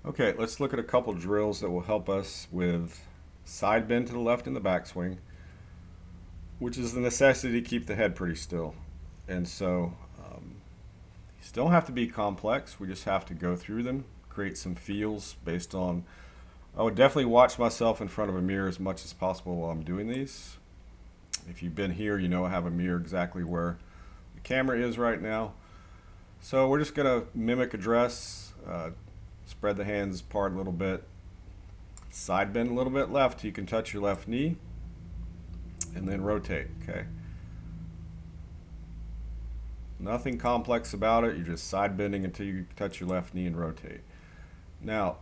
Okay, let's look at a couple drills that will help us with side bend to the left in the backswing, which is the necessity to keep the head pretty still. And so, these don't have to be complex. We just have to go through them, create some feels based on. I would definitely watch myself in front of a mirror as much as possible while I'm doing these. If you've been here, you know I have a mirror exactly where the camera is right now. So we're just gonna mimic a dress, spread the hands apart a little bit, side bend a little bit left. You can touch your left knee and then rotate, okay? Nothing complex about it. You're just side bending until you touch your left knee and rotate. Now,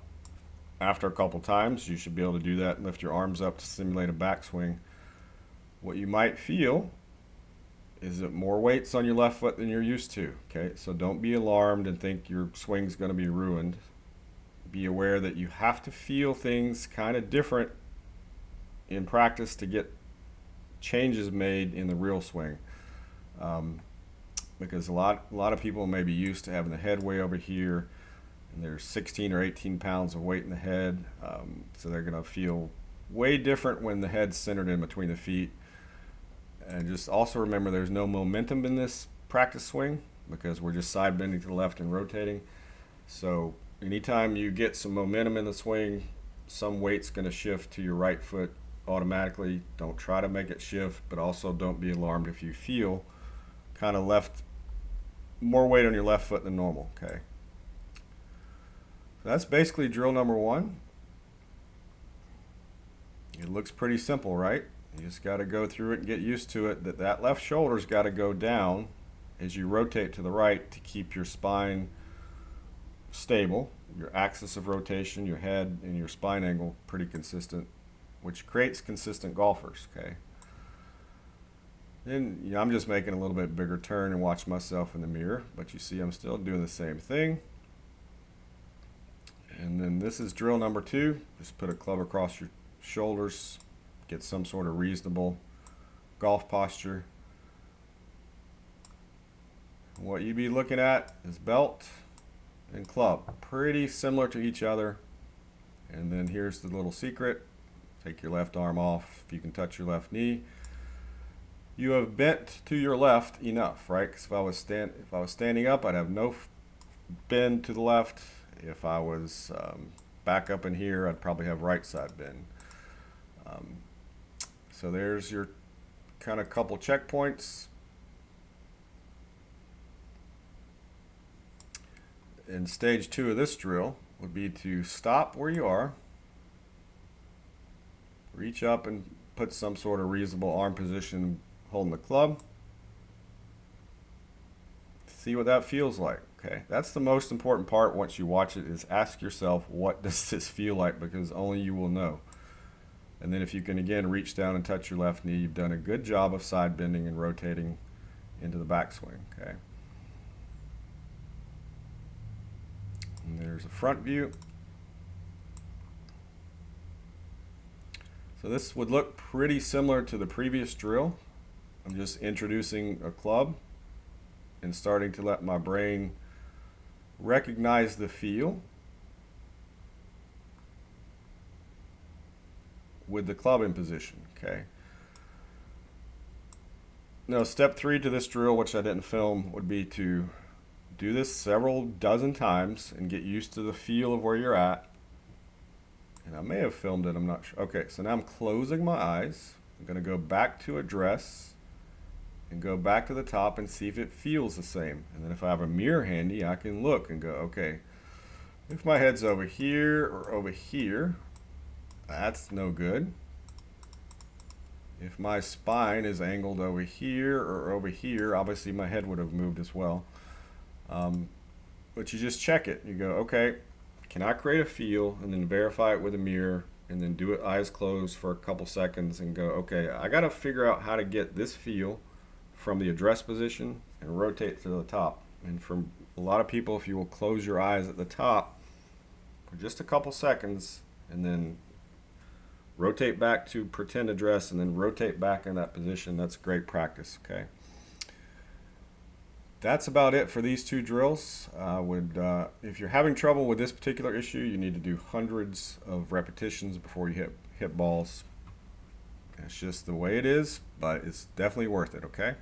after a couple times, you should be able to do that and lift your arms up to simulate a backswing. What you might feel is that more weight's on your left foot than you're used to, okay? So don't be alarmed and think your swing's going to be ruined. Be aware that you have to feel things kind of different in practice to get changes made in the real swing. Because a lot of people may be used to having the head way over here, and there's 16 or 18 pounds of weight in the head, so they're going to feel way different when the head's centered in between the feet. And just also remember there's no momentum in this practice swing because we're just side bending to the left and rotating. So anytime you get some momentum in the swing, some weight's going to shift to your right foot automatically. Don't try to make it shift, but also don't be alarmed if you feel kind of left more weight on your left foot than normal, okay? So that's basically drill number one. It looks pretty simple, right? You just got to go through it and get used to it, that left shoulder's got to go down as you rotate to the right to keep your spine stable, your axis of rotation, your head, and your spine angle pretty consistent, which creates consistent golfers, okay? Then I'm just making a little bit bigger turn and watch myself in the mirror, but you see I'm still doing the same thing. And then this is drill number two. Just put a club across your shoulders, get some sort of reasonable golf posture. What you'd be looking at is belt and club, pretty similar to each other. And then here's the little secret. Take your left arm off if you can touch your left knee. You have bent to your left enough, right? Because if I was standing up, I'd have no bend to the left. If I was back up in here, I'd probably have right side bend. So there's your kind of couple checkpoints. And stage two of this drill would be to stop where you are, reach up and put some sort of reasonable arm position holding the club. See what that feels like, okay? That's the most important part once you watch it, is ask yourself, what does this feel like? Because only you will know. And then if you can again reach down and touch your left knee, you've done a good job of side bending and rotating into the backswing, okay? And there's a front view. So this would look pretty similar to the previous drill. I'm just introducing a club and starting to let my brain recognize the feel with the club in position, okay? Now, step three to this drill, which I didn't film, would be to do this several dozen times and get used to the feel of where you're at. And I may have filmed it, I'm not sure. Okay, so now I'm closing my eyes. I'm gonna go back to address and go back to the top and see if it feels the same. And then if I have a mirror handy, I can look and go, okay, if my head's over here or over here, that's no good. If my spine is angled over here or over here, obviously my head would have moved as well. But you just check it. You go, okay, can I create a feel, and then verify it with a mirror, and then do it eyes closed for a couple seconds and go, okay, I got to figure out how to get this feel from the address position and rotate to the top. And for a lot of people, if you will close your eyes at the top for just a couple seconds and then rotate back to pretend address and then rotate back in that position, that's great practice, okay? that's about it for these two drills. If you're having trouble with this particular issue, you need to do hundreds of repetitions before you hit balls. It's just the way it is, but it's definitely worth it, okay?